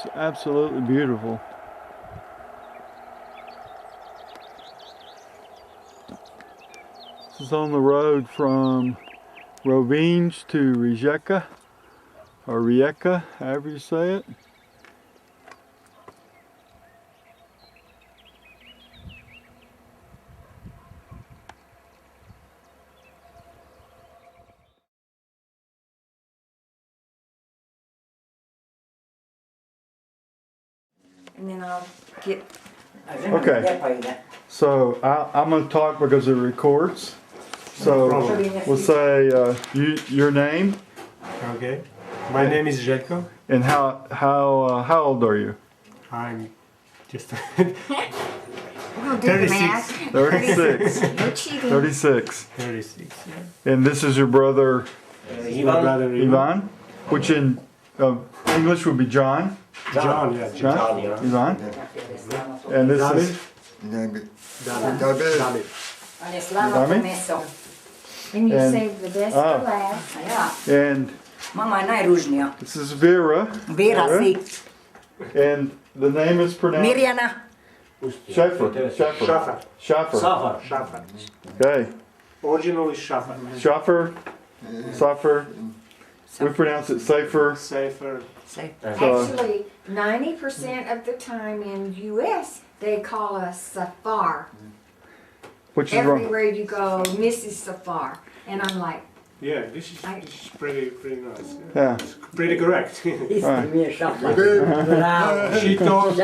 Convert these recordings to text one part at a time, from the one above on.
It's absolutely beautiful. This is on the road from Rovinj to Rijeka, or Rijeka, however you say it. And then I'll get... Okay, so I'm going to talk because it records. So we'll say your name. Okay. My name is Željko. And how old are you? I'm just We'll do the 36. math. 36. You're cheating. 36. 36. And this is your brother My brother Ivan, which in English would be John. John, yeah. John? Ivan. And this is David. Ale slava po meso. And you And- save the best for last. Ja, and mama je najružnija. this is Vera. Vera si. And the name is pronounced Mirjana. Schaffer. Šafar. Schaffer. Šafar. Okay. Original is Šafar. Schaffer. Safar. We pronounce it Safer. Safer. Say. Actually, 90% of the time in U.S., they call us Safar. Which is wrong. Everywhere you go, Mrs. Safar. And I'm like, Yeah, this is pretty nice. Yeah. Pretty correct. Isto mi je šafar. Bravo. She told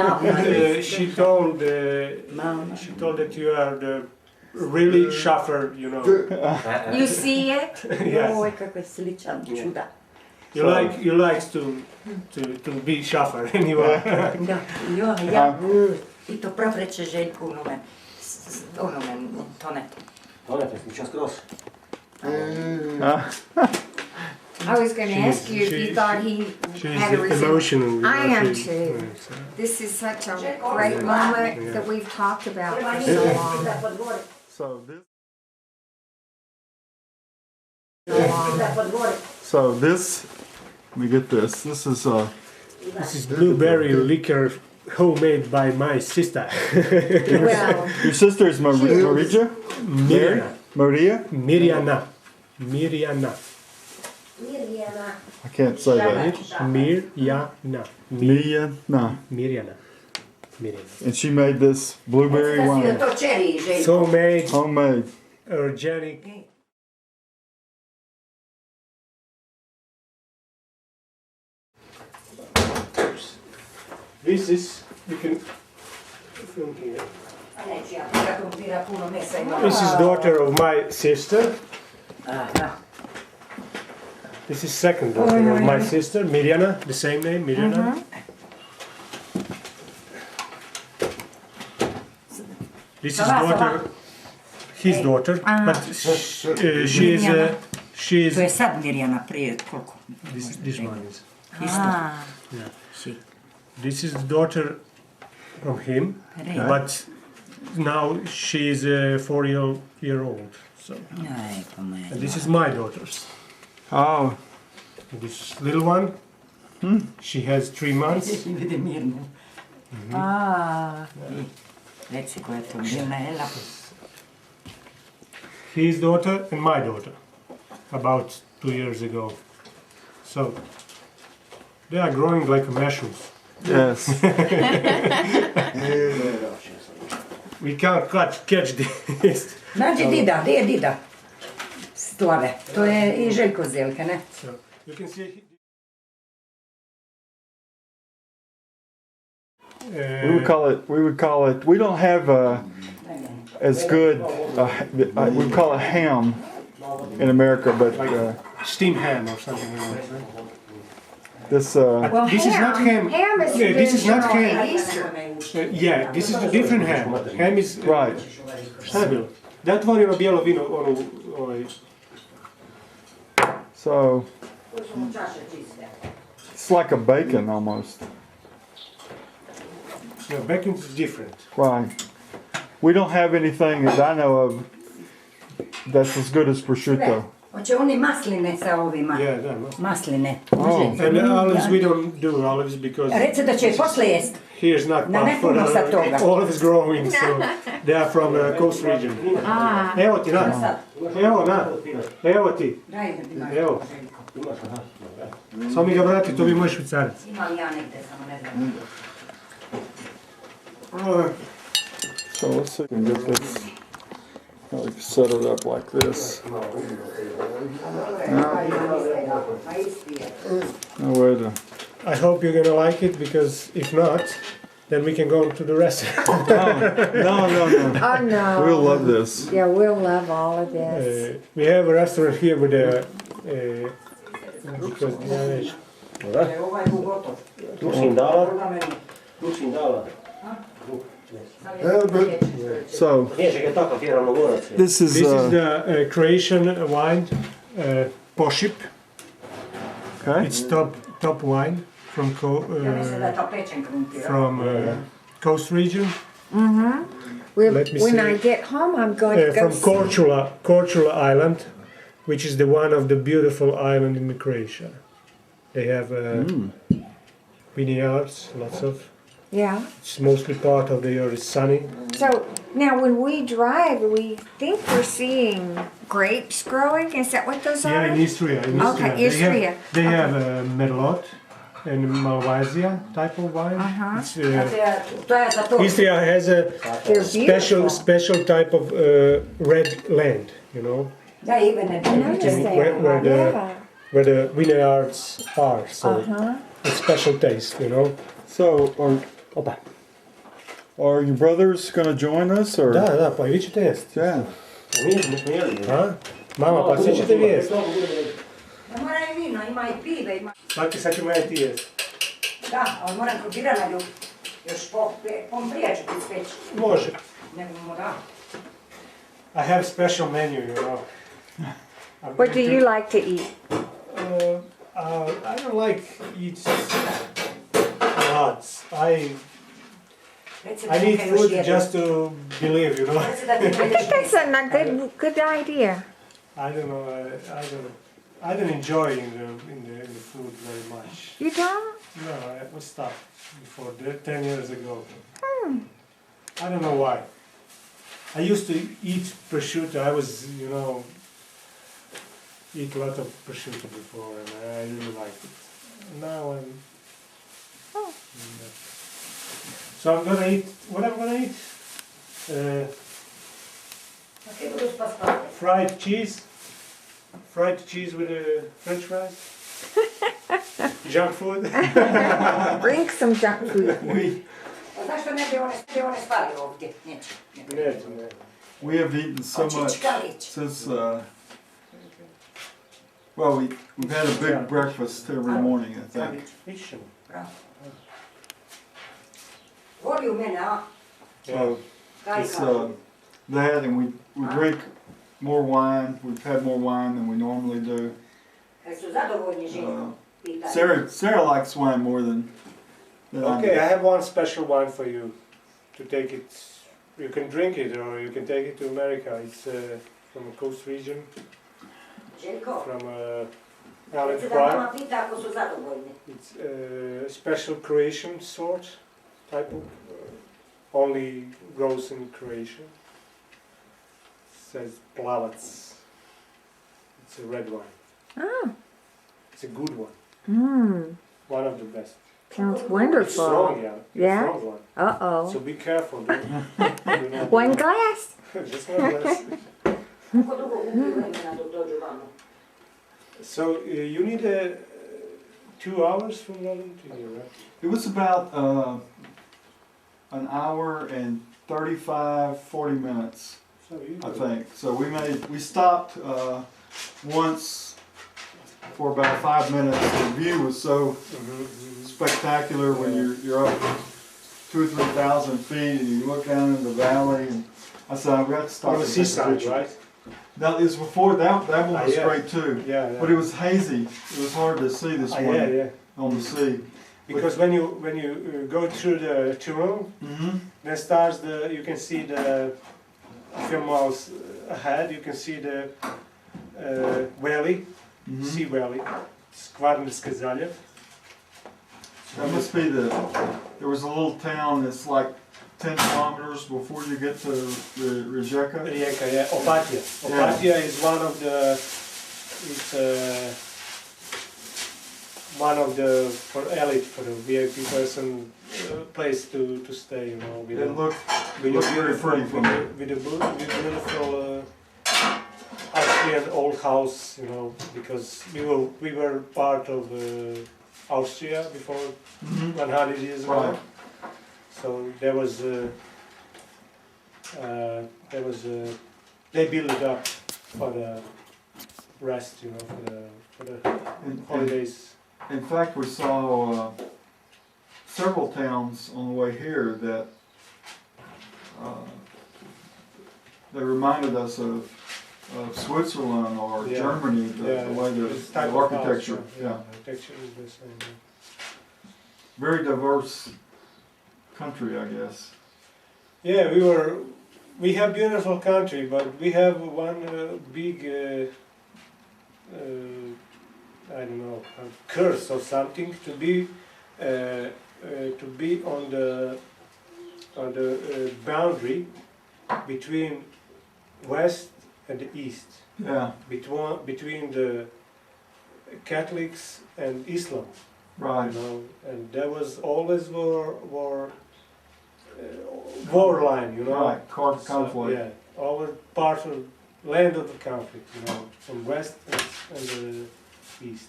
that you are the really Šafar, you know. you see it? Yes. Joj, kako je sličan, čuda. You likes to be Šafar and you are. Da, ja, i to prav reče Željko onome, Tonetu. I was going to ask you if you thought he had a resemblance. Emotional. I am too. This is such a great moment that we've talked about for so long. So this, let me get this. This is This is blueberry liquor homemade by my sister. Well, your sister is Marija? Maria? Mirjana. I can't say that. Mirjana. Mirjana. And she made this blueberry Da si wine. to čeri, Željko. So made, Homemade. organic. This is, you can film here. Neće, ja kako bira puno mesa ima. This is daughter of my sister. Aha. This is second daughter of my sister, Mirjana, the same name, Mirjana. This is daughter, his daughter, but she is To je sad Mirjana prije koliko? this one is. Ah, Yeah. si. This is the daughter from him, but now she is 4 year old. So Aj, pa me. and this is my daughter's. Oh, This little one, she has 3 months. Vidi mirno. A, reci koja je to mirna, Ela. His daughter and my daughter, about 2 years ago. So they are growing like mushrooms. yes. We can't catch this. Nađi dida, gdje je dida? Slave, to je i Željko Zelka, ne? So you can see. We would call it, we don't have as good, we call it ham in America, but Steamed ham or something like that. this, well, This is not ham. Ham is Yeah, this is not traditional ham. at Easter. Yeah, this is a different ham. Ham is right. Šta je bilo? Da otvorimo bijelo vino, ovaj. So, it's like a bacon almost. Yeah, bacon is different. Right. We don't have anything that I know of that's as good as prosciutto. Hoće oni masline sa ovima? Yeah, da, must. Masline. Oh. And olives, we don't do olives because Reci da će je posle jest. here's not Na part for nepuno sa toga. olives growing, so they are from the coast region. Evo ti, na. Evo, na. Evo ti. Daj, Evo. Samo mi ga vrati, to bi moj švicarac. imam ja negde, samo ne znam. So let's see if we can get this, like set it up like this. No way to. I hope you're gonna like it, because if not, then we can go to the restaurant. No. Oh, no. We'll love this. Yeah, we'll love all of this. We have a restaurant here with a because Ovaj bu gotov. Tušim dala, Druga meni. tušim dala. So Nije ga takav je ravnogorac. this is, this is the Croatian wine, Pošip. okay. It's top wine from Ja mislim da je to pečen krumpir. coast region, Let me When see. I get home, I'm going to go from see. Korčula Island, which is the one of the beautiful island in Croatia. They have vineyards, lots of. Yeah. It's mostly part of the year is sunny. So now when we drive, we think we're seeing grapes growing. Is that what those Yeah, are? in Istria. Okay, Istria. They have Merlot and Malvasia type of wine. Uh-huh. It's, To je za to. Istria has a They're beautiful. special type of red land, you know, Da, Ivane, I noticed that. Yeah. where the vineyards are. So Uh-huh. it's special taste, you know. So Opa. are your brothers gonna join us or? Da, pa i vi ćete jest. Yeah. Mi smo jeli. A? Mama, pa svi ćete vi jest. Ne mora i vino, ima i pive, ima. Svaki sad ćemo ja i ti jest. Da, ali moram krumpira na ljub. Još pomprije ću ti speći. Može. Nego mora. I have special menu, you know. What do you like to eat? I don't like eat lots. Reci I da need neka još food jedem. just to believe, you know. Reci da ti ne I think ideš. that's a good idea. I don't know. I don't enjoy in the food very much. You don't? No, I stopped before 10 years ago. I don't know why. I used to eat prosciutto. I was, you know, eat a lot of prosciutto before, and I really liked it. Now I'm. So I'm gonna eat. What I'm gonna eat? Ti budu spavati. Fried cheese with French fries. Junk food. Bring some junk food. Pa zašto ne bi one spali ovdje? Neće. Ne. We have eaten so much Očičkalić. since, well, we've had a big breakfast every morning, I think. Fish. Bravo. Voli u mene, a? So Kaj it's kažu? that, and we drink more wine. We've had more wine than we normally do. Kaj su zadovoljni živom? Sarah likes wine more than I Okay, do. I have one special wine for you to take it. You can drink it or you can take it to America. It's from a coast region, Željko, from Alan reci da Prime. mama pita ako su zadovoljni. It's a special Croatian sort type of, only grows in Croatia. Says Plavac. It's a red wine. Oh. It's a good one. One of the best. Sounds It's wonderful. strong, yeah. It's Yeah? a strong one. So Uh-oh. be careful. Do not- One glass? Just one glass. Kako dugo gubi vremena dok dođu vamo? So you need 2 hours from London to here, right? It was about an hour and 35, 40 minutes, So you I think. So we stopped once for about 5 minutes. The view was so spectacular when you're up 2,000 or 3,000 feet and you look down in the valley. And I said, I've got to stop. On the and take a seaside, picture. right? Now it was before that one was yeah. great too. Yeah. But it was hazy. It was hard to see this one Yeah. on the sea. Because when you go through the tunnel, Mm-hmm. then starts you can see the a few miles ahead. You can see valley, Mhm. sea valley, Skvarnerski zaljev. That must be there was a little town that's like 10 kilometers before you get to Rijeka. Rijeka, yeah, Opatija. Opatija is one of the, it's one of the, for elite, for the VIP person, place to stay, you know, with It looked with looks a very beautiful, pretty from here. with a beautiful Austrian old house, you know, because we were part of Austria before Mhm. 100 years ago. Right. So there was they built it up for the rest, you know, for the In, holidays. in fact, we saw several towns on the way here that that reminded us of Switzerland or Yeah. Germany, the way this the type of house, architecture. Yeah. architecture is the same. Yeah. Very diverse country, I guess. Yeah, we have beautiful country, but we have one big, I don't know, a curse or something to be on the boundary between west and the east, Yeah, between the Catholics and Islam. right. You know, and there was always war line, you know. Right, conflict. Yeah, all part of land of the conflict, you know, from west and the east.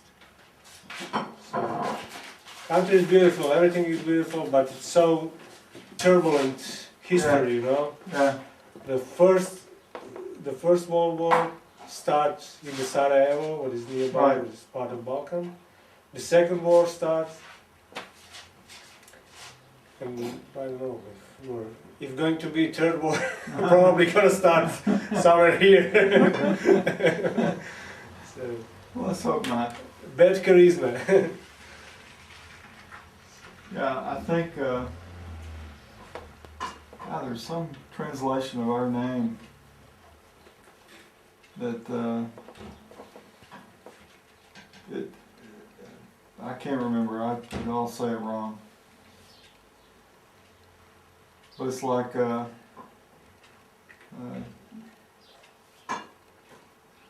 So, country is beautiful, everything is beautiful, but it's so turbulent history, you know. Yeah, The first World War starts in the Sarajevo, what is nearby, Right. which is part of Balkan. The second war starts, and I don't know if going to be third war, probably gonna start somewhere here. So, well, let's hope not. bad charisma. Yeah, I think there's some translation of our name that I can't remember. I'll say it wrong. But it's like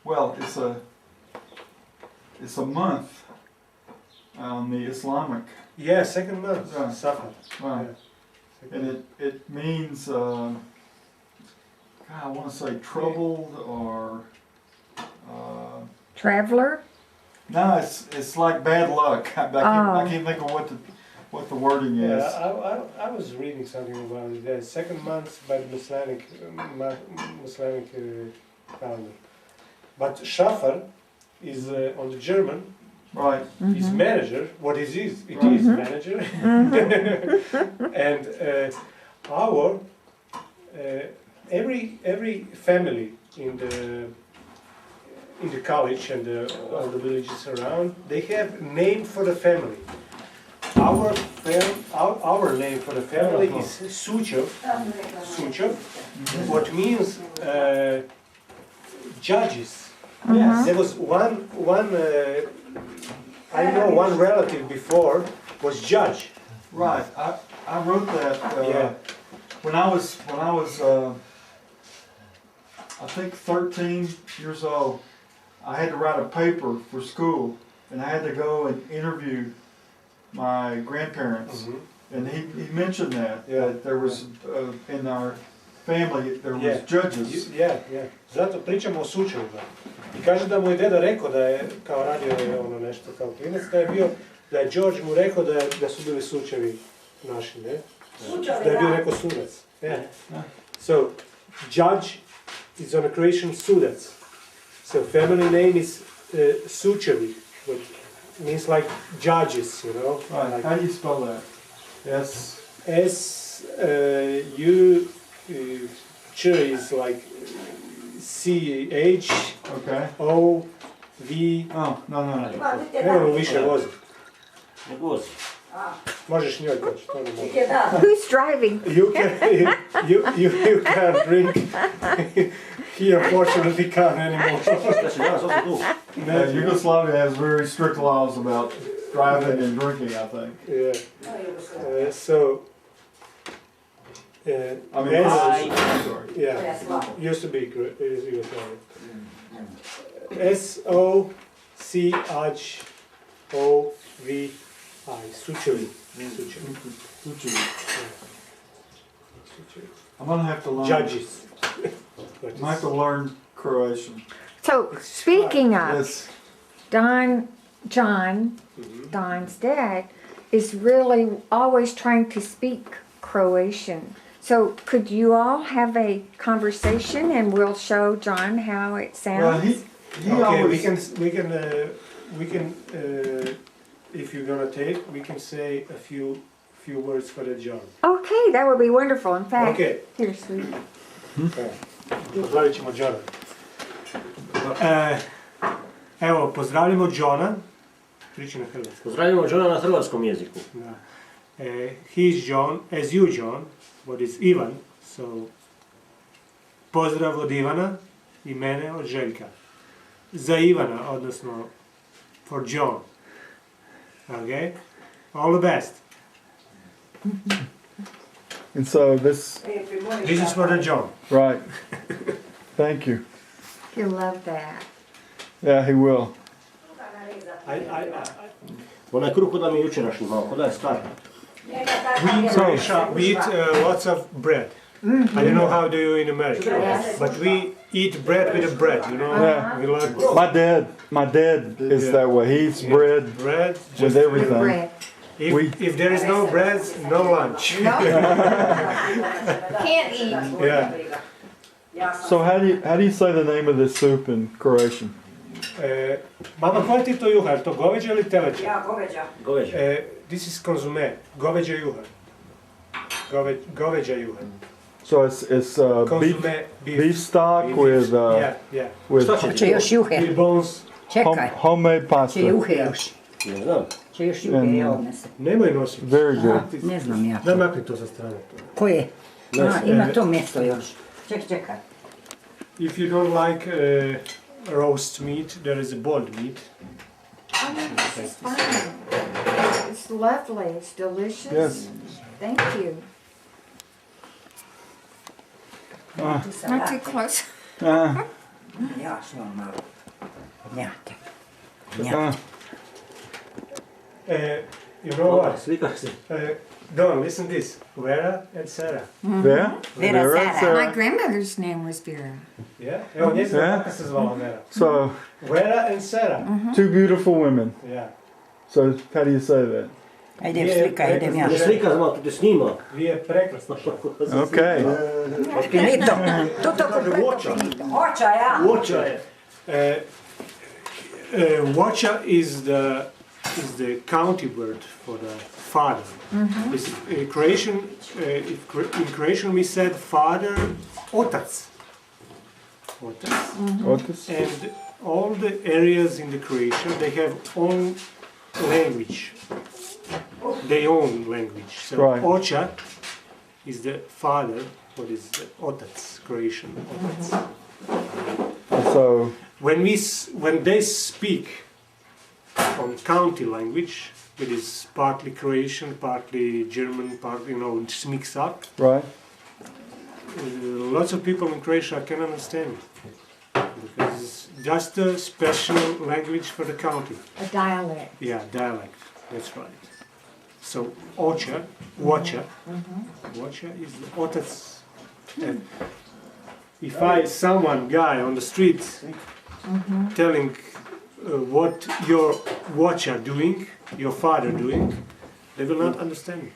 well, it's a month on the Islamic, Yeah, second month, Yeah. Safar. right? Yeah. Second And month. it means, God, I want to say troubled or, Traveler? no, it's like bad luck. I can't think of what the wording Yeah, is. I was reading something about it. The second month by the Islamic calendar. But Safar is on the German. Right, Is manager. What it is? It Right. is manager. And our every family in the college and all the villages around, they have name for the family. Our name for the family is Suchov. Suchov, what means judges. Yes. There was one I know one relative before was judge. right. I wrote that Yeah. when I was I think 13 years old. I had to write a paper for school, and I had to go and interview my grandparents. Mhm. And he mentioned that there was in our family there was Yeah. judges. Yeah. Zato pričamo o Sučevima. I kaže da mu je deda rekao da je, kao radio je ono nešto kao klinac, da je George mu rekao da su bili Sučevi naši, ne? Da je bio neko sudac. Yeah. So, judge is on a Croatian sudac. So family name is Sučevi, which means like judges, you know? Right. Like How do you spell that? S. S-U, Ch is like C-H, Okay. O-V, Oh no. nemamo više vozi. Ne vozi. Možeš njoj koći, to ne može. Who's driving? You can drink He unfortunately can't anymore. Šta si danas opet tu? Yugoslavia has very strict laws about driving and drinking, I think. Yeah. I mean, sorry. Yeah, used to be Yugoslavia. S-O-C-H-O-V-I. Sučevi. I'm gonna have to learn. Judges. I'm gonna have to learn Croatian. So speaking of Yes. Don's dad is really always trying to speak Croatian. So could you all have a conversation and we'll show John how it sounds? Well, he Okay, always. we can if you're gonna take, we can say a few words for the John. Okay, that would be wonderful. In fact, Okay. here, sweet. Pozdravit ćemo Johna. Evo, pozdravljamo Johna. Priči na hrvatskom. Pozdravimo Johna na hrvatskom jeziku. Da. He's John, as you John, what is Ivan, so pozdrav od Ivana i mene od Željka. Za Ivana, odnosno for John. Okay? All the best. And so this, This is for the John. right. Thank you. He'll love that. Yeah, he will. Onaj kruh da mi je jučerašnji malo, kod je star. We in Croatia, we eat lots of bread. I don't know how do you in America, but we eat bread with a bread, you know? Yeah. We like My dad is that way. He eats bread bread. with everything. Bread. If there is no bread, no lunch. Can't eat. Yeah. So how do you say the name of this soup in Croatian? Mama, koji ti to juhar? To goveđe ili teleće? Goveđe. This is konzume. Goveđe juhar. Goveđa juhar. So it's beef, Konzume beef stock with Yeah. with Šta će Hoće ti? još juhe. With bones. Čekaj. homemade pasta. Će juhe još. Ne znam. Će još juhe i odnese. Nemoj nositi. Very good. Ne znam ja. Daj makni to sa strane. Koje? Ima to mjesto još. Čekaj. If you don't like roast meat, there is a boiled meat. Oh, no, this is fine. It's lovely. It's delicious. Yes. Thank you. Not too close. Ja što malo. Njate. You know what? Slika se. Don, listen this. Vera and Sara. Vera? Vera, Sara. My grandmother's name was Vera. Yeah? Evo njezina Yeah. tata se zvala Vera. So Vera and Sara. two beautiful women. Yeah. So how do you say that? Ajde slika, idem ja. Je slika za malo, tu te snima. Vi je prekrasno. Okay. Finito. Tutto completo finito. Hoća ja. Uoča je. Wacha is the county word for the father. It's, in Croatian we said father, otac. Otac. Otis? And all the areas in the Croatia, they have own language. Their own language. So Right. ocha is the father, what is the otac, Croatian otac. So When they speak on county language, it is partly Croatian, partly German, partly, it's mixed up. right. Lots of people in Croatia can understand it. Because it's just a special language for the county. A dialect. Yeah, dialect, that's right. So, wacha is the otac. And if someone guy on the street telling what your wacha doing, your father doing, they will not understand it.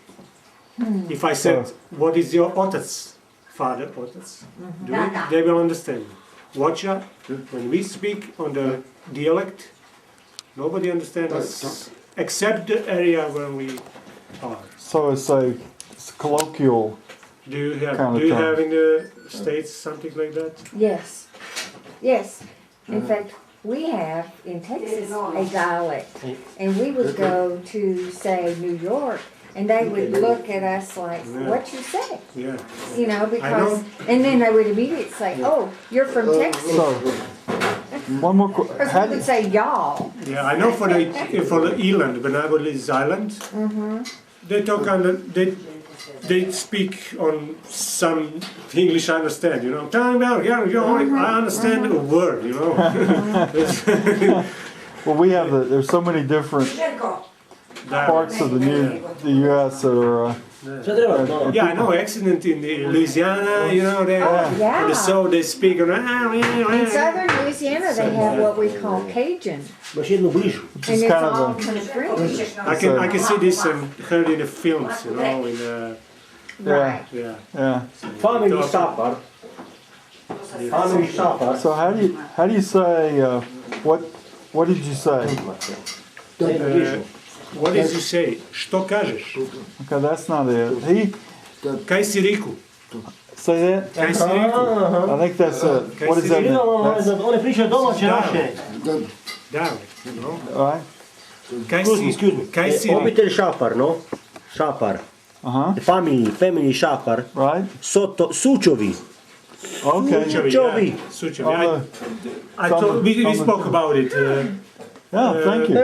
If I said, what is your otac, father, otac, doing, they will understand. Wacha, when we speak on the dialect, nobody understands us except the area where we are. So it's colloquial. Do you have Kind of have in the States something like that? Yes. Yes. In fact, we have in Texas a dialect. And we would go to, say, New York, And they would look at us like, what you say? Yeah. You know, know. because, and then they would immediately say, oh, you're from Texas. So, one more. Because How we do would say y'all. Yeah, I know for the Ireland, when I was in this island, they talk on they speak on some English I understand, you know. I understand a word, you know. well, we have there's so many different parts of the U.S. that are. Šta treba? No. Yeah, I know accident in Louisiana, you know, they Yeah. so they speak In southern Louisiana, they have what we call Cajun. Baš jednu bližu. And It's it's kind of all a- kind of French. I can see this and heard in the films, you know, in Right. yeah. Yeah. Family Safar. Family Safar. So how do you say what did you say? What did you say? Što kažeš? Okay, that's not it. Kaj si riku? Say that. Kaj si riku? I think that's it. What does that mean? That's, One pričaju domaće naše. Da, no? all right. Kaj Excuse me. Kaj si Obitelj Šafar, no? Šafar. Uh-huh. Family Šafar. Right. Sučovi. Okay. Sučovi. Sučevi. On I thought we spoke about it. Yeah, thank you.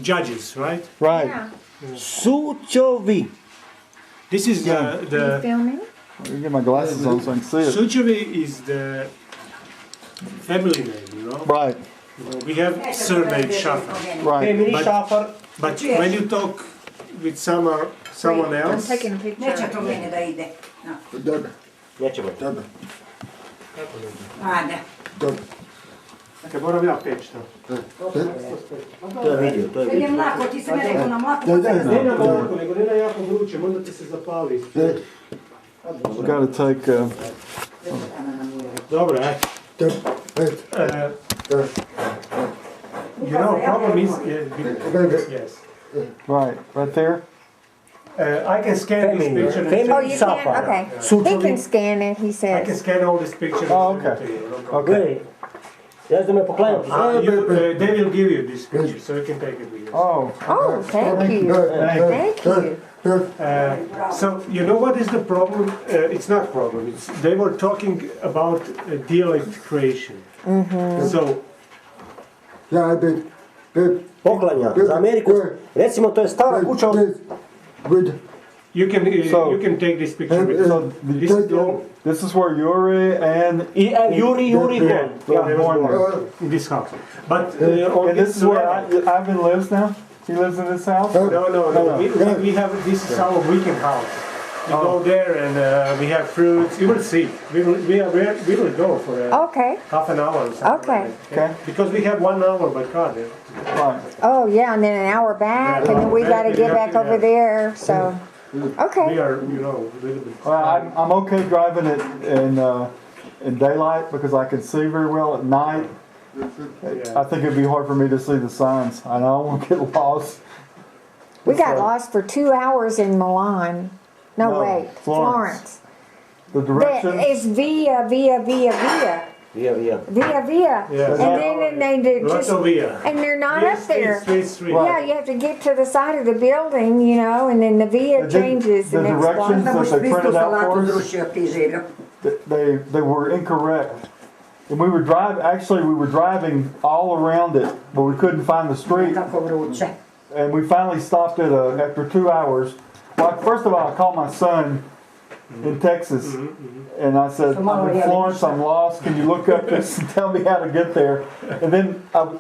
Judges, right? Right. Yeah. Sučovi. This is Yeah. You filming? Let me get my glasses on so I can see it. Sučevi is the family name, you know. Right. You know, we have surname Shafar. Right. Family But- Šafar. But when you talk with someone Wait, I'm else, taking a picture. Neće to meni da ide. Nećemo. Ajde. kad moram ja peći to. To je vidio, to je Kad je vidio. mlako, ti si me rekao na mlako. Ne na mlako, nego ne na jako vruće, onda ti se zapali. You gotta take. Dobro, you know, problem is, yes. Right there. I can scan this Family. picture. Family. Oh, you can? Safar. Okay. He Sučovi. can scan it, he I can says. scan all this pictures. Oh, and send okay. it to you, no problem. Okay. Gledaj, ja znam me poklanjati. They will give you this picture, so you can take it with you. Oh. Oh, thank you. Thank you. So you know what is the problem? It's not problem. They were talking about dialect creation. So Ja, Poklanja, za Ameriku. Recimo, to je stara kuća od... you can So- you can take this picture with you. So This is all. this is where Yuri and Yuri Yeah, Gon. they was born born in this house. But and this is where Ivan lives now. He lives in this house. no. We have this is our weekend house. We go there and we have fruits. You will see. We will go for Okay. half an hour or something. Okay. like that, Okay. Because we have 1 hour by car there. Right. Oh, yeah, and then an hour back, and then we gotta get back over there, so. We Okay. are, you know, a little bit. Well, I'm okay driving it in daylight because I can see very well at night. I think it'd be hard for me to see the signs. I know I won't get lost. We got lost for 2 hours in Milan. No, No, wait, Florence. Florence. The directions. It's via. Vija. Via. Yeah. And then they just, Latvia. and they're not up there. Street. Yeah, you have to get to the side of the building, you know, and then the via The changes the the next directions one. that they printed out for us, zrušio ti željo. they were incorrect. And we were driving all around it, but we couldn't find the street. Tako vruće. And we finally stopped at after 2 hours. Well, first of all, I called my son in Texas, and I said, "I'm in Florence. I'm lost. Can you look up this and tell me how to get there?" And then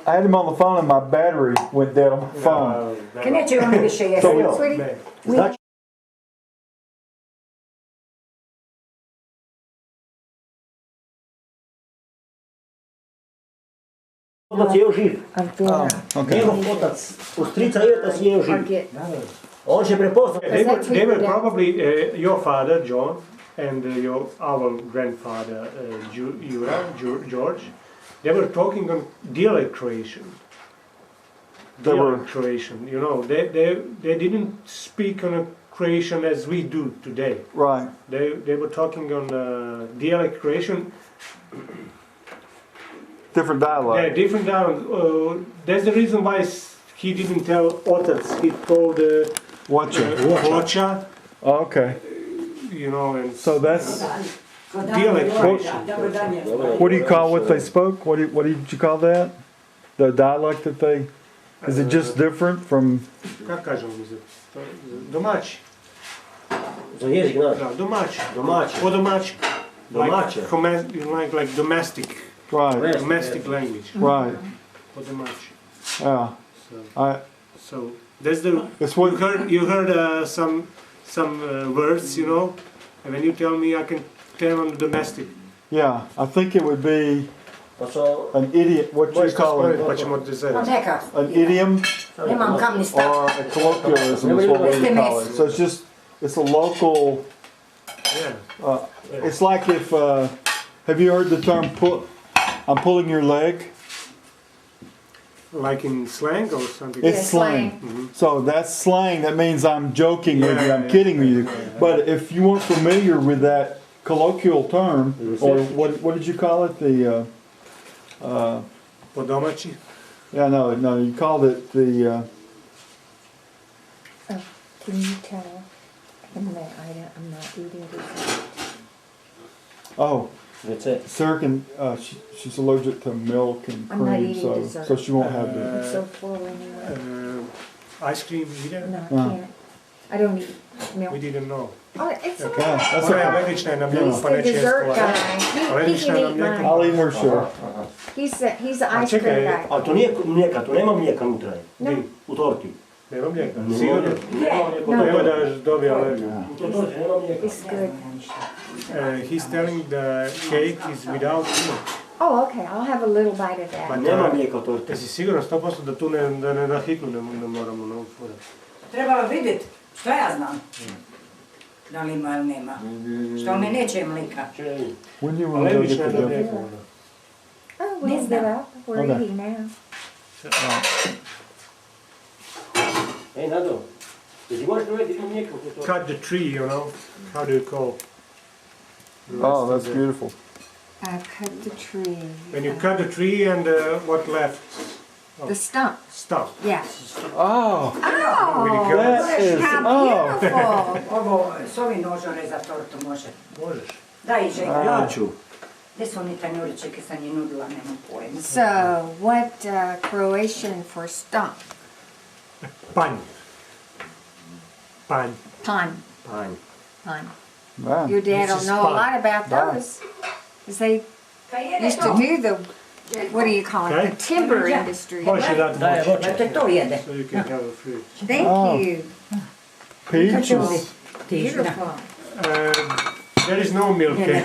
I had him on the phone, and my battery went dead on my phone. Kad neće oni više jesti. Sweetie, Znači, otac je još živ. again. Okay. Njegov otac, u strica i otac je još živ. Again. On će prepoznat. They were probably your father, John, and our grandfather, George. They were talking on dialect creation. They were- Dialect creation, you know, they didn't speak on a creation as we do today. Right. They were talking on dialect creation. Different dialect. Yeah, different down. That's the reason why he didn't tell otac. He told Croatia, Okay. you know, and So that's, dialect Croatian. what do you call what they spoke? What did you call that? The dialect that they, is it just different from, Kako kažemo mi za to? Domaći. Za jezik naš. Da, domaći. Domaće. Po domaći. Domaće. Like domestic. right, Domestic language. right, Po domaći. yeah. So that's the It's what, you heard some words, you know, and when you tell me, I can tell them domestic. yeah, I think it would be Pa so, an idiom, what you call it, Pa ćemo te Pa zeti. neka, an idiom nemam kam ni stati. or a colloquialism is what we call it. So it's just, it's a local, Yeah. it's like if, have you heard the term pull, I'm pulling your leg? Like in slang or something. It's Yeah, slang. slang. So that's slang, that means I'm joking with you, I'm kidding with you. But if you weren't familiar with that colloquial term, or what did you call it? The, Po domaći. yeah, no, you called it the, Can you tell him that I'm not eating dessert? oh, recept. Sarah can, she's allergic to milk and I'm not cream, eating dessert. so she won't have the, I'm so full anyway. Ice cream, either? No, I can't. I don't eat milk. We didn't know. Oh, it's yeah, okay. that's Ona je okay. alergična na He's mlijeko, pa the neće jest dessert kola. guy. He can eat mine. I'll eat her share. He's the A ice cream čekaj, guy. A to nije mlijeka, to nema mlijeka unutra. No. U torti. Nema mlijeka. Nema Sigurno? mlijeka. Nema mlijeka. No. Nema da dobije alergiju. U torti nema mlijeka. It's good. He's telling the cake is without milk. Oh, okay. I'll have a little bite of that. Nema mlijeka u torti. Jesi siguran 100% da tu da ne na hitnu ne moramo na otvoriti? Treba vidjeti, što ja znam. Da li ima ili nema. Što mi neće mlika. When do you want to go get Alergična the je na dinner? mlijeko. ona. Oh, we'll get up. We're Okay. eating now. Ej, Nado, jesi možeš provjeti ima mlijeka u torti? Cut the tree, you know. How do you call? Oh, that's beautiful. I cut the tree. When you cut the tree and what left? The stump. Stuff. Yeah. Oh, Oh, that is, how oh. beautiful. Ovo, s ovim nožom rezat tortu može. Možeš. Daj, Željko. Ja ću. Gdje su oni tanjuriće, ki sam je nudila, nemam pojma. So, what Croatian for stump? Panj. Panj. Pun. Panj. Pun. Man. Your dad This will is know a fun. lot about Wow. those. Because they Kaj jede used to to? do the, what do you call it? Okay. The timber industry. Hoćeš dati Daj, voće. voće. Eto to jede. So you can have a fruit. Thank Oh. you. Peaches. Tižina. Beautiful. There is no milk cake.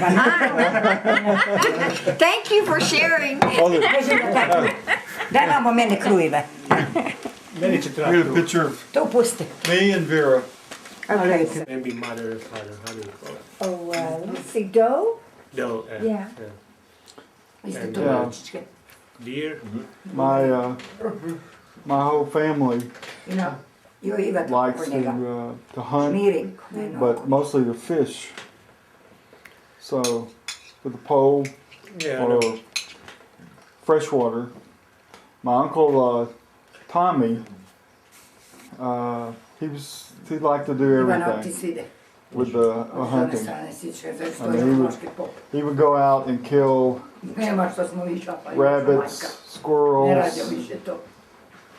Thank you for sharing. Oh, there- Daj vamo mene krujeve. Meni će we trebati got a fruit. picture of To pusti. me and Vera. Okay. Maybe mother and father, how do you call it? Oh, let's see. Dough? No, Yeah. Isto And, to yeah. lučičke. deer. My whole family You know, jo Ivat likes kod njega. to hunt, Miri. but mostly to fish. So, with a pole Yeah, I or know. freshwater. My uncle Tommy, he liked to do Ivana, ti everything svide. with the S one hunting. strane sičke, zašto I mean, je he would- moški pop. He would go out and kill Nema što smo išla, pa rabbits, Ne squirrels, radim više to.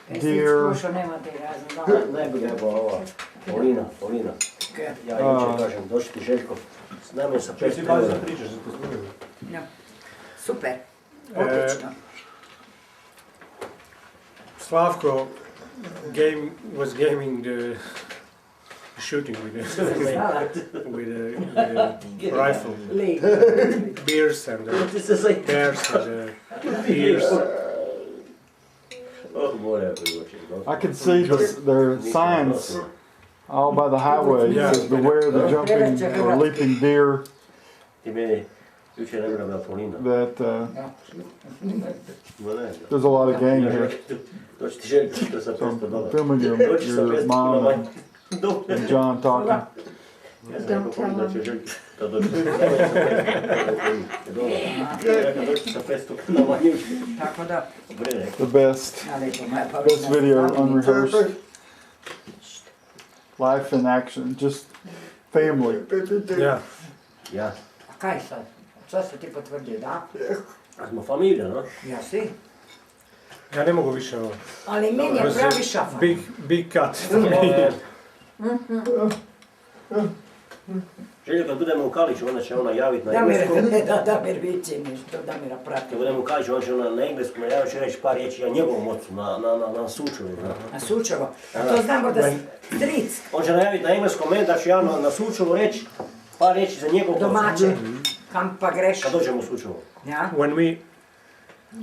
Kaj si deer. skušao, nema te razne. Najbolje je ova Polina. Ja inače kažem, došli ti Željko, s nama je sa 5 eura. Ja. Super. Odlično. Slavko was gaming the shooting with a rifle. Lik. Bears and Ti se sad... bears and deers. Oh, more privočiti. I could see their signs all by the highway. It says beware the jumping or leaping deer. Ti meni jučer ne bila Polina. That Ma ne, there's a lot of game here. doći ti Željko, što sa So 500 I'm dolara. filming Doći sa your 500 mom dolara. and John talking. Ja sam rekao Polina da će Željko, da doći sa 500 dolara. Tako da. The best, Ali to moja best video unrehearsed. life in action, just family. Yeah. Ja, A kaj sad? Šta se ti potvrdio, da? a smo familija, no? Ja si. Ja ne mogu više ovo. Ali meni je pravi šafar. Big cut. Želja, kad budemo u Kaliću, onda će ona javiti na Damir, engleskom. Damir viće nešto, Damira prati. Kad budemo u Kaliću, onda će ona na engleskom najaviti, će reći par riječi o njegovom ocu, na Sučevu. Na Sučevo. A to znamo da stric, On će najaviti na engleskom, da ću ja na Sučevu reći par riječi za njegovog oca. domaće, kam pa greš. Kad dođemo u Sučevu. Ja? When we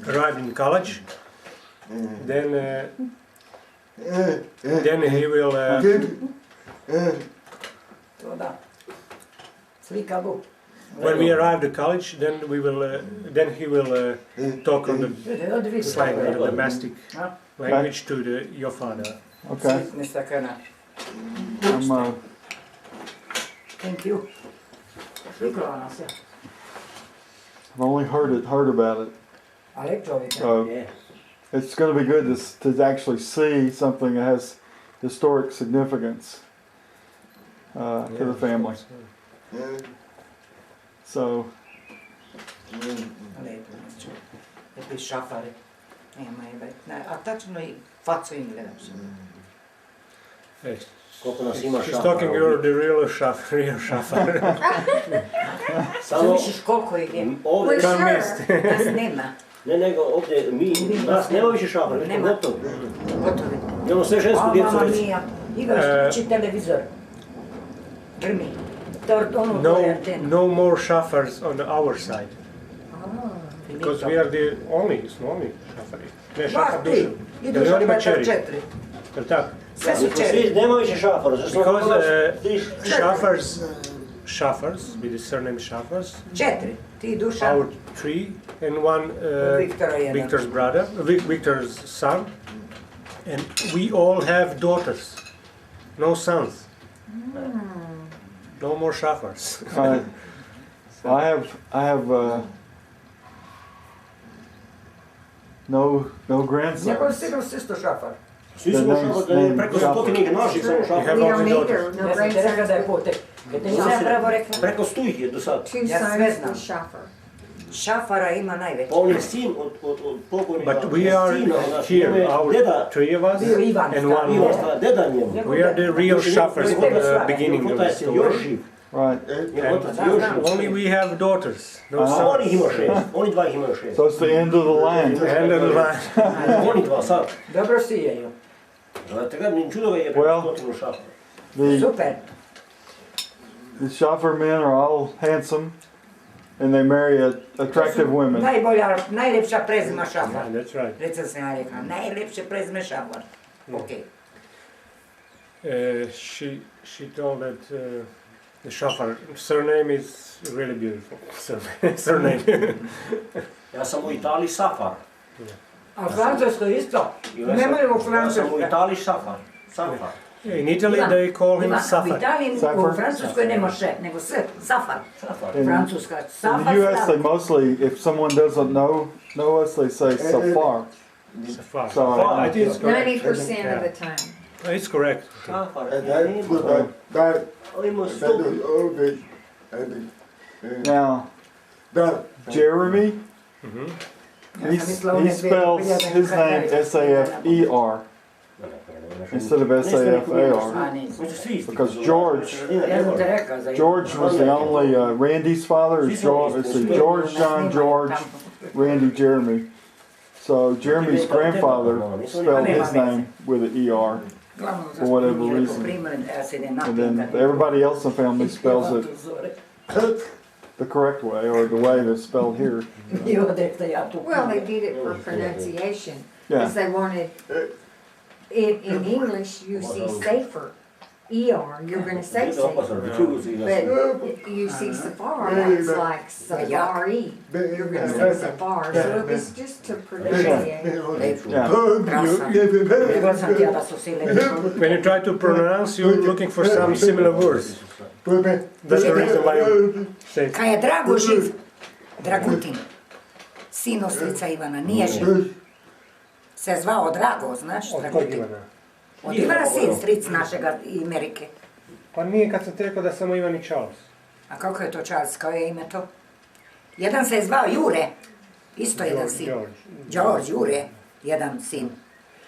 arrived in college, then he will To da. Slika bu. when we arrived at college, then he will talk on the Od vidi. slang, the domestic Ja? language to your father. Okay. Sitni stakana. I'm Thank you. Slikala nas je. I've only heard about it. Ali čovjek. So Je. it's going to be good to actually see something that has historic significance to the family. So Lepo nas čuje. Lepi šafari. Nema jebe. A tačno i facu im gledam se. Hey, Koliko nas ima she's šafara. talking you're the real shafar. Samo Zamišliš koliko ih je. ovdje, Sure. Nas nema. ne nego ovdje, nas nema više šafara, mi smo Nema. gotovi. Gotovi. Imamo sve žensku A djecu mama već. mija. Igraš kući televizor. Grmi. Ono No, koje antena. no more shafars on our side, because we are the only shafari. Ne, šafar Baš ti. dušan. Idu Jer oni šafar čeri. 4. Jel tako? Sve su čeri. Nema više šafara, zašto Because shafars, with the surname Shafars, 4. Ti Dušan. our three, and one Viktora jedan. Victor's brother, Victor's son, and we all have daughters, no sons. No more shafars. I have no Njegov grandson. sinus isto šafar. Svi smo šafara, preko stotinike naših samo We šafara. have We only don't either, daughters. no Ja sam ti rekla da je grandsons, potek. Kad nisam pravo rekla. Preko 100 ih je do sad. two Ja sve sons znam. with Shafar. Šafara ima najveći. Pa on je sin od pokojnika. But we are sina, znači, here, our deda, three of us, Bio Ivan and stari. one Ivan more. stara, deda njemu. We are the real shafars from the beginning of Njegov the otac je još story. živ. Right. Njegov otac je još živ. Only we have daughters, no Ah. A oni ih sons. ima 6, oni dva ih imaju 6. So it's the end of the line. And the line. Oni dva sad. Dobro sijeju. Znate ga, ni čudo ga je Well. preko stotinu šafara. The Super. Shafar men are all handsome, and they marry attractive women. Najbolja, najljepša prezima šafar. Yeah, that's right. Recimo sam ja rekla, najljepše prezime šafar. Okej. She told that the Shafar surname is really beautiful. Surname. Ja sam u Italiji Safar. A u Francuskoj isto. Ja Nemaju u sam u Francuskoj. Italiji Safar. Safar. In Italy they call him Ima, u Safar. Italiji, Safar? u Francuskoj nema še, nego sve, safar. Safar. In, Francuska, in the safar, U.S., they safar. mostly, if someone doesn't know us, they say Safar. Safar. So, I think it's correct. 90% of the time. It's correct. Safar. Oni imaju 100. Now, Jeremy, he spells his name S-A-F-E-R instead of S-A-F-A-R. Because George Ja sam te rekao za George was the only, Randy's father is George, it's the George, John, George, Randy, Jeremy. So Jeremy's grandfather spelled his name with an E-R, for whatever reason. And then everybody else in the family spells it the correct way, or the way that's spelled here. Well, they did it for pronunciation, Yeah. because they wanted, in English, you see safer, E-R, you're gonna say safer. But you see Safar, that's like Safari, you're gonna say Safar, so it's just to pronunciate. Yeah. When you try to pronounce, you're looking for some similar words. That's the reason why you say. Kad je Drago živ, Dragutin, sin ostrica Ivana, nije živ. Se zvao Drago, znaš, Od kojeg Dragutin. Ivana? Od Ivana sin, stric našega i Amerike. Pa nije kad sam ti rekao da samo Ivan i Charles. A kako je to Charles, kao je ime to? Jedan se je zvao Jure, isto jedan sin. George, Jure, jedan sin.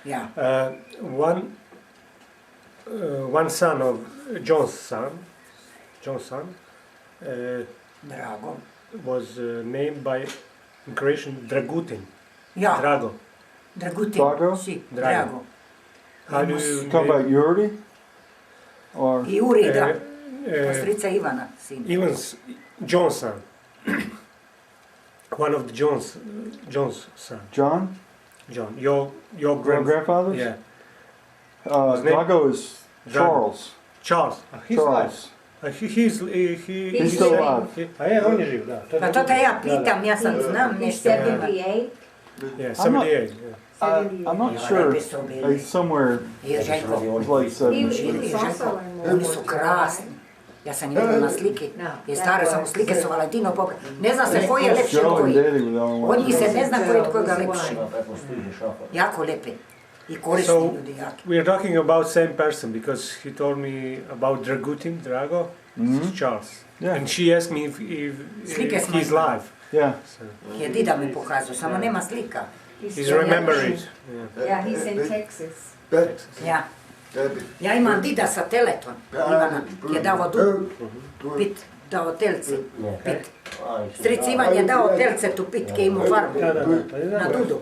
Ja. One son of John's son, Drago. was named by Croatian Dragutin. Ja, Drago. Dragutin. Drago? Si, Drago. Drago. How do you Talk about Yuri? Or I Juri, da. uh, Strica Ivana, sin. Ivan's John's son. One of the John's son. John? John. Your Grandfathers? Yeah. His name? Drago is Charles. Charles. He's Charles. alive. He's still alive. A je, on je živ, da. Pa to te ja pitam, ja sam znam nešto. 78. Yeah, I'm not- 78. Yeah. I'm not sure. He's somewhere I Željko, like 70. Also in oni su krasni. Ja sam ih vidjela na sliki. I stare sam u slike su Valentino pokazali. Ne zna se koji je lepši od Joe and koji. Daddy were the only Od ones. njih se ne zna koji je od koga lepši. Šafa, evo stoji šafa. Jako lepe. I korisni So ljudi jaki. we are talking about same person because he told me about Drago, Mhm. Charles, Yeah. and she asked me if Slike smo he's imali. live. Yeah. So Je dida mi pokazao, samo nema slika. he's remember it. Yeah. Yeah, he's in Texas. Ja. Ja imam dida sa teleton. Ivana je dao pit, dao telci. Pit. Stric Ivan je dao telce tu pitke, imao farmu. Da. Pa ne znam. Na Dudu.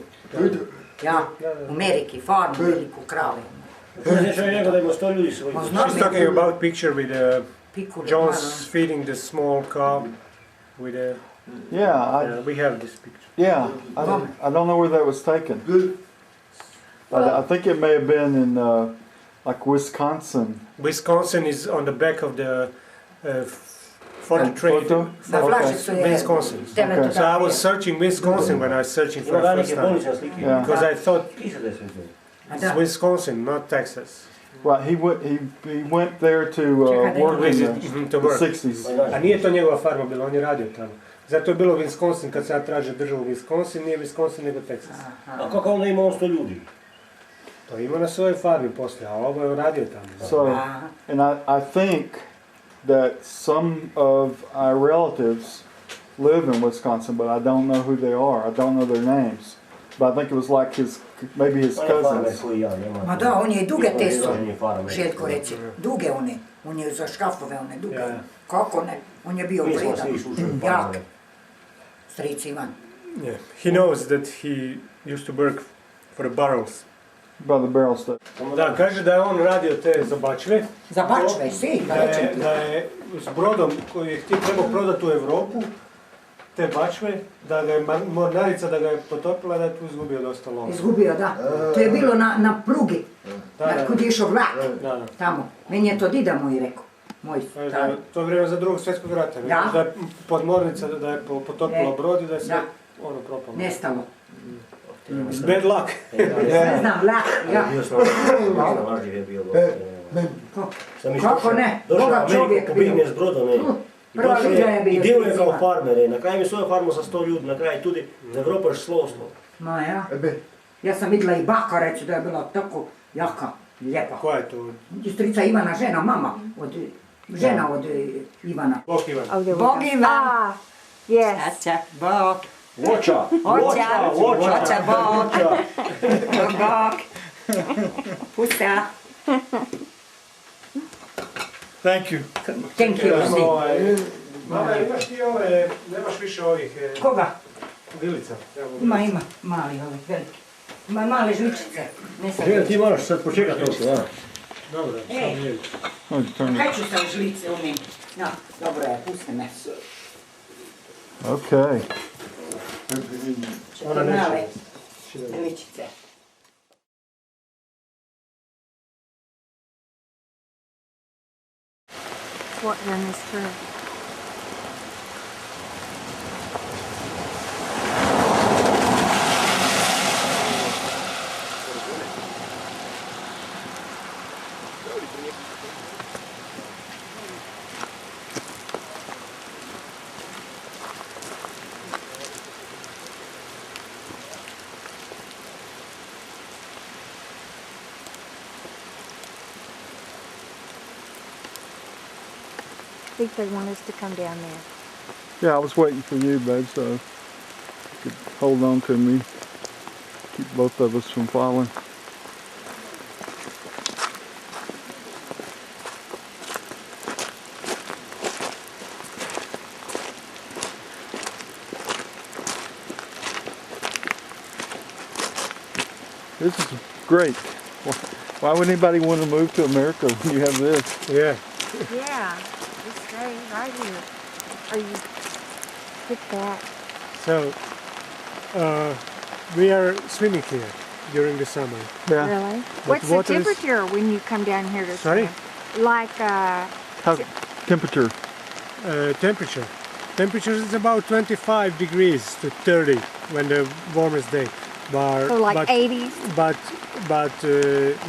Ja, u Ameriki, farmu, veliku krave. Nešto je rekao da ima 100 ljudi svojih. Ma znam She's talking about picture with Pikulu, John's feeding the small cow with a. Yeah, We have this picture. I don't know where that was taken. I think it may have been in like Wisconsin. Wisconsin is on the back of the for the trade. Photo? Na flašicu je Wisconsin. teleton. So I was searching Wisconsin when I was searching for Ima the first velike time bolnične slike. Yeah. because I thought Pisa da je sve to. A it's da, Wisconsin, not Texas. Right, he went there to work in To the work. 60s. A nije to njegova farma bila, on je radio tamo. Zato je bilo Wisconsin, kad se ja tražio državu Wisconsin, nije Wisconsin nego Texas. A kako onda ima on 100 ljudi? To ima na svojoj farmi poslije, a ovo je radio tamo. So, aha. and I think that some of our relatives live in Wisconsin, but I don't know who they are. I don't know their names. But I think it was like maybe his On je farmer cousins. koji ja, nema. Ma da, on je i duge te su. On je farmer. Željko reći, duge one. On je za škafove one, duge. Ja. Kako ne? On je bio Mi smo vredan. svi slušali Jak. farmere. Stric Ivan. Yeah. He knows that he used to work for the barrels. By the barrel stuff. Da, kaže da je on radio te za bačve, Za bačve, si, da da rećem je, ti. da je s brodom koji je htio trebao prodati u Europu, te bačve, da ga je mornarica da ga je potopila, da je tu izgubio dosta lova. Izgubio, da. To je bilo na prugi. Da. Kud je išao vlak. Da. Tamo. Meni je to dida moj rekao. Moj Kaže da stari. je to vrijeme za drugog svjetskog rata. ne? Da. Da je podmornica da je potopila brod i da je sve Da. ono propalo. Nestalo. It's bad luck. Ne znam, vlak, ja. Bio sam važnije je bio. Kako ne? Došao Boga u Ameriku, čovjek pobigne bio. s brodom, I Prva došao liga je bio I djeluje kao Stric Ivan. farmer, Na kraju mi svoju farmu sa 100 ljudi, na kraju tudi za Evropu još slovstvo. Ma ja. Ja sam vidjela i baka reći da je bila tako jaka, lijepa. Koja je to? Strica Ivana, žena, mama, žena od Ivana. Bog Ivan. Bog Ivan. Yes. Ača, Bog. Voća! Oča, Bog. Bog. Pusa. Thank you. Thank you, si. Mama, imaš ti ove, nemaš više ovih Koga? vilica? Ima, mali ovi, veliki. Ima male žličice. Ne sad. Ti moraš sad počekati toliko, da. Dobro, Ej. sam vilica. Kaj ću sa žlice u njim? No, dobro je, pusti me. Okay. Ona neće. Male žličice. What then is true? think they want us to come down there. Yeah, I was waiting for you, babe, so you could hold on to me. Keep both of us from falling. This is great. Why would anybody want to move to America when you have this? Yeah. Yeah, just stay right here. Or you pick that. So we are swimming here during the summer. Yeah. Really? What's the water is- temperature when you come down here to Sorry? swim? Like, How temperature? Temperature is about 25 degrees to 30 when the warmest day. But, so like but, 80s? But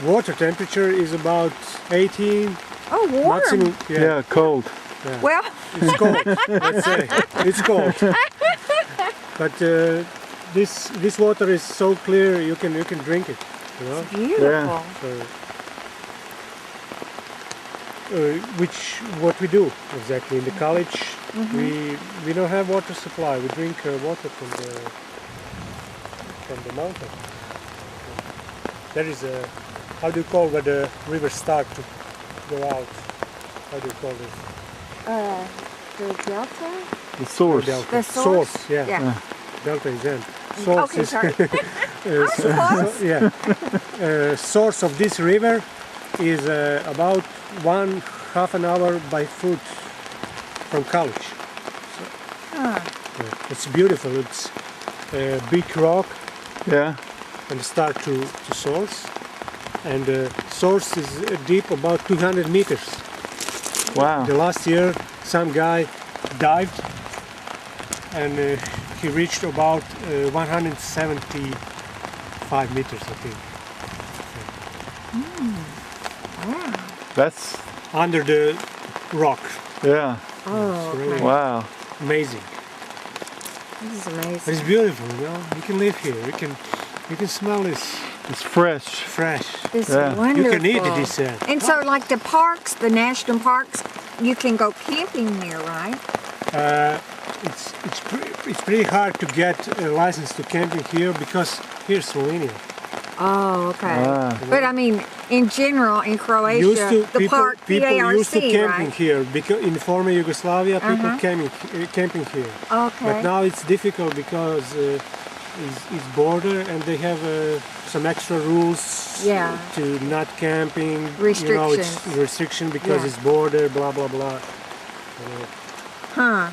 water temperature is about 18. Oh, warm. Maximum. Yeah, cold. Yeah. Well, It's cold. Let's say it's cold. But this water is so clear you can drink it. You know. beautiful. So, what we do exactly in the college, we don't have water supply. We drink water from the mountain. There is a, how do you call where the rivers start to go out? How do you call this? The delta? The source. Delta. The source? Yeah. Yeah. Delta is end. Source Okay, is sorry. Source of this river is about half an hour by foot from college. Huh. Yeah, it's beautiful. It's a big rock Yeah. and start to source. And source is deep about 200 meters. Wow. The last year some guy dived and he reached about 175 meters, I think. Wow. That's, Under the rock. yeah. Oh, It's really okay. Wow. amazing. This is But amazing. it's beautiful, you know. You can live here. You can smell this It's fresh. fresh. This Yeah. is wonderful. You can eat it, he said. And so like the parks, the national parks, you can go camping there, right? It's pretty hard to get a license to camping here because here's Slovenia. Oh, okay. Ah. But I mean, in general, in Croatia, the park, people used to PARC, camping right? here because in former Yugoslavia people camping here. Okay. But now it's difficult because it's border and they have some extra rules Yeah. to not camping. You know, Restrictions. it's restriction because Yeah. it's border, blah blah blah. Huh.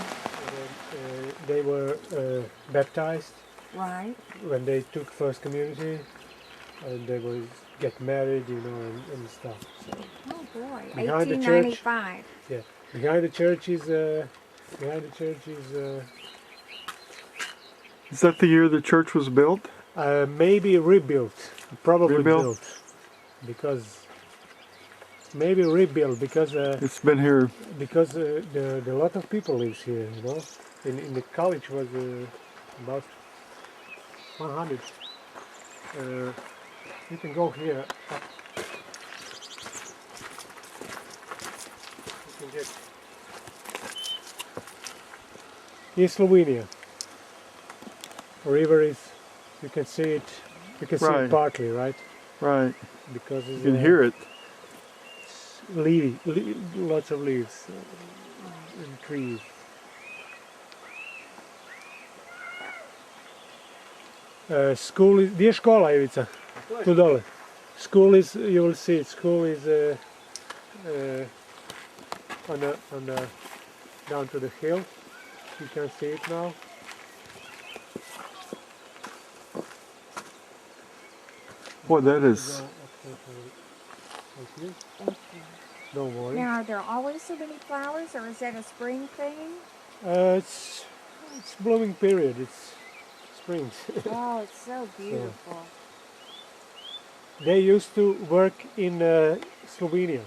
They were baptized Right. when they took first community, and they will get married, you know, and stuff. So, Oh boy. Behind the church. 1895. yeah, behind the church is Is that the year the church was built? maybe rebuilt, probably Rebuilt? built, because maybe rebuilt because It's been here. the lot of people lives here, you know. In the college was about 100. You can go here. You can get in Slovenia. River is, you can see it. You can see Right. it partly, right? Right. Because it's, You can hear it. lots of leaves and trees. School is, gdje je škola, Ivica? Tu dole. School is, you will see it, school is on the, down to the hill. You can see it now. Boy, that is. Don't worry. Now, are there always so many flowers, or is that a spring thing? It's blooming period. It's spring. Oh, it's so beautiful. They used to work in Slovenia.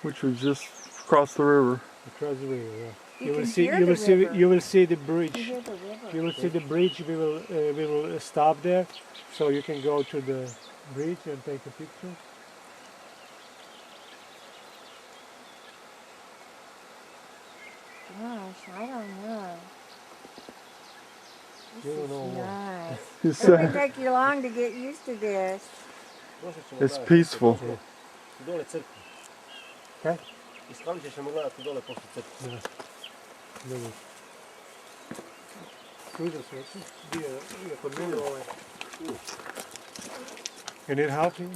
Which was just across the river. Across the river, yeah. You can see, hear you the will see, river. you will see the You bridge. hear the river. You will see the bridge. We will stop there, so you can go to the bridge and take a picture. Gosh, I don't know. You This don't know is what. nice. It's, It wouldn't take you long to get used to this. it's peaceful. Dole crkvu. Kaj? Iz Kalića ćemo gledati dole poslije crkvu. Da. Dobro. Sviđa se, bio je kod mene ovaj. You need help here?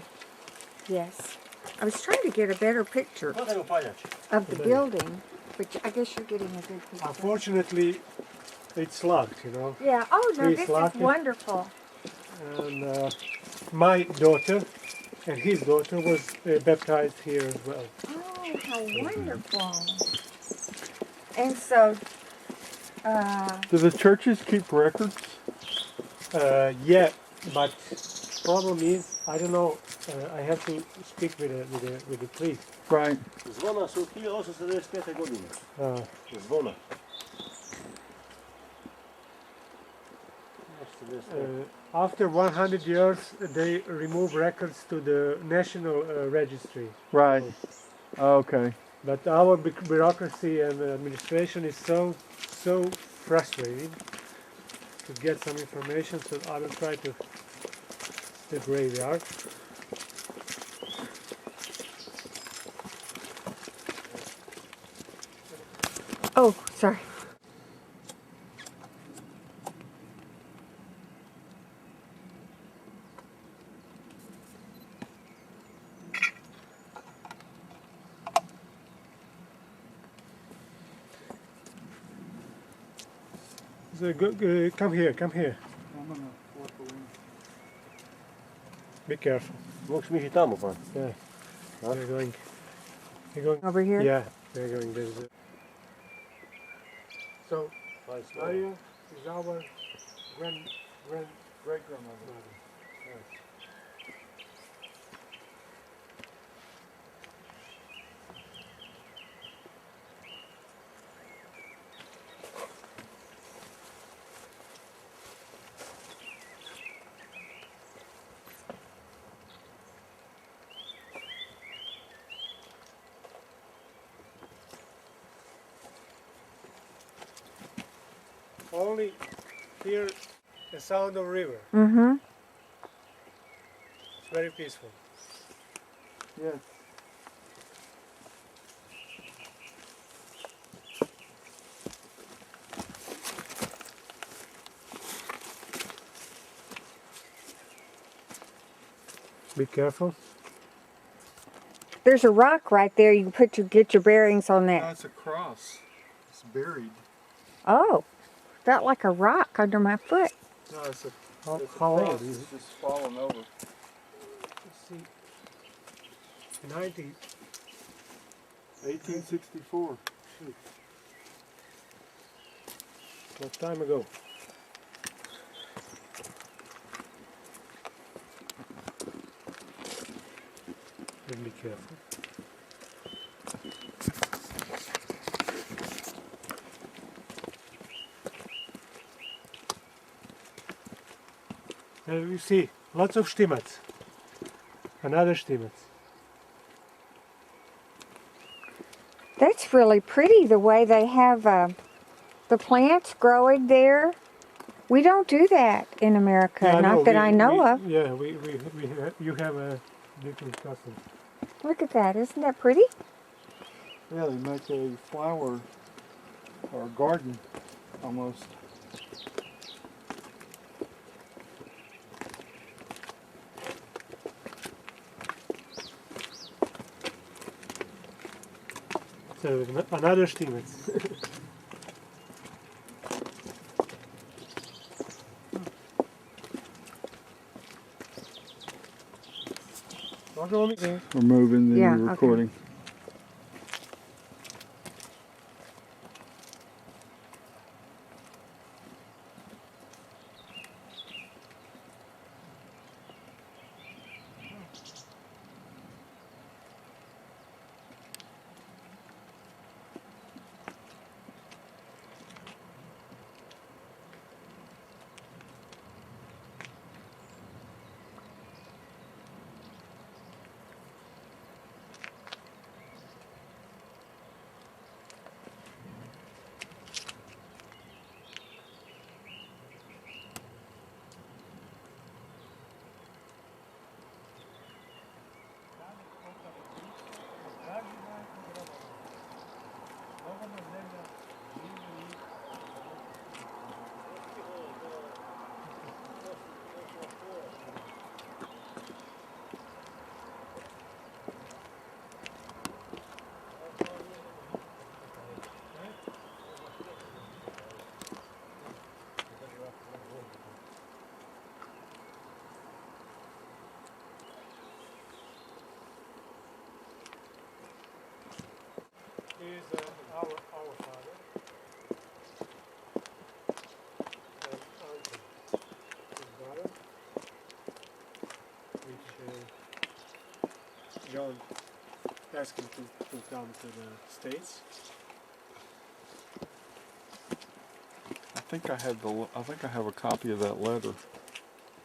Yes. I was trying to get a better picture Gledaj upaljač. of the building, but I guess you're getting a good picture. Unfortunately, it's locked, you know. Yeah. Oh, no, Please this lock is it. wonderful. And my daughter and his daughter was baptized here as well. Oh, how wonderful. And so, Do the churches keep records? Yeah, but problem is, I don't know. I have to speak with the priest. Right. Zvona su 1895. godine. Uh, Zvona. After 100 years, they remove records to the national registry. Right. Okay. But our bureaucracy and administration is so frustrating to get some information. So I will try to the graveyard. oh, sorry. So come here, come here. Be careful. Mogu mi ići tamo pa. Yeah. Huh? We're going. We're going. Over here? Yeah, we're going. There's a... So Maria is our great grandmother. Only hear the sound of river. Mm-hmm. It's very peaceful. Yes. Be careful. There's a rock right there. You can get your bearings on that. That's a cross. It's buried. Oh, felt like a rock under my foot. No, it's a, How it's a old cross. is it? It's just fallen over. Let's see. 90. 1864. What time ago? Be careful. You see, lots of stimats. Another stimat. That's really pretty the way they have the plants growing there. We don't do that in America, not that I know of. Yeah, you have a different custom. Look at that, isn't that pretty? Yeah, they make a flower or garden almost. So another stimat. We're moving the Yeah, okay. recording. ask him to come to the States. I think I have a copy of that letter,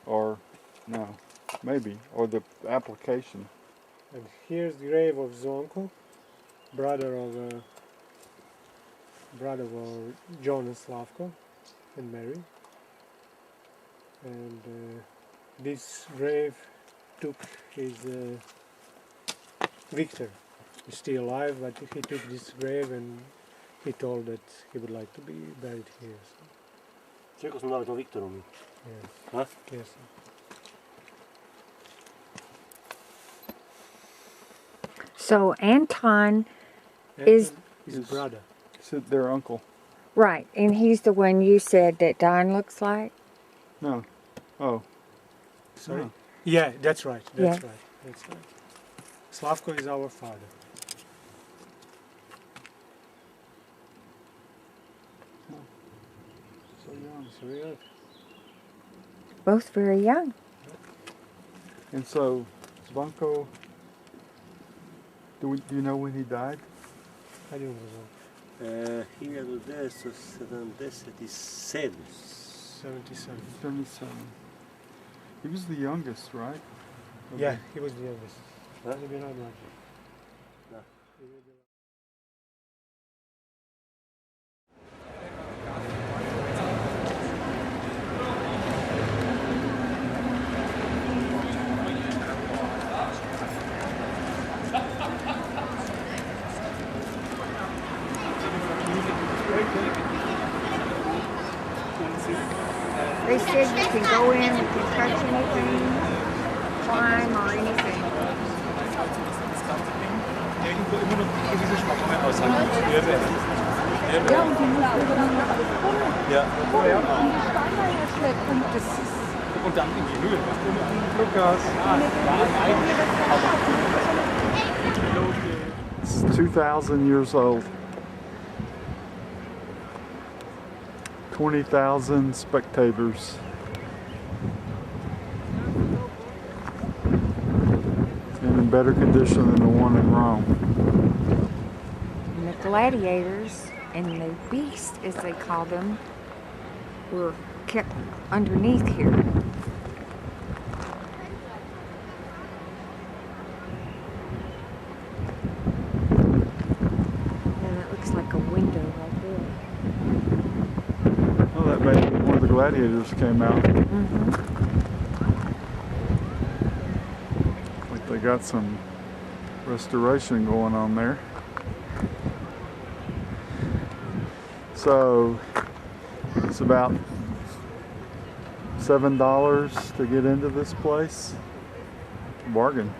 or no, maybe, or the application. And here's the grave of Zonko, brother of John and Slavko and Mary. And this grave took his Victor. He's still alive, but he took this grave and he told that he would like to be buried here. So. Čekao smo dali to Viktoru mi. Yeah. Huh? Yes. So Anton is his brother. Said their uncle. right, and he's the one you said that Don looks like? No. Oh. Sorry? No. Yeah, that's right. That's Yeah. right. That's right. Slavko is our father. So young. So we are. Both very young. And so, Zvanko, do you know when he died? I don't know. 1977. 77. 77. He was the youngest, right? Yeah, he was the youngest. Huh? Maybe not much. No. They said you can go in, you can touch anything, climb or anything. Und dann in die Höhe. Lukas. It's 2,000 years old. 20,000 spectators. And in better condition than the one in Rome. And the gladiators and the beast, as they call them, were kept underneath here. And it looks like a window right there. Oh, that may be one of the gladiators came out. Mm-hmm. Like they got some restoration going on there. So it's about $7 to get into this place. Bargain.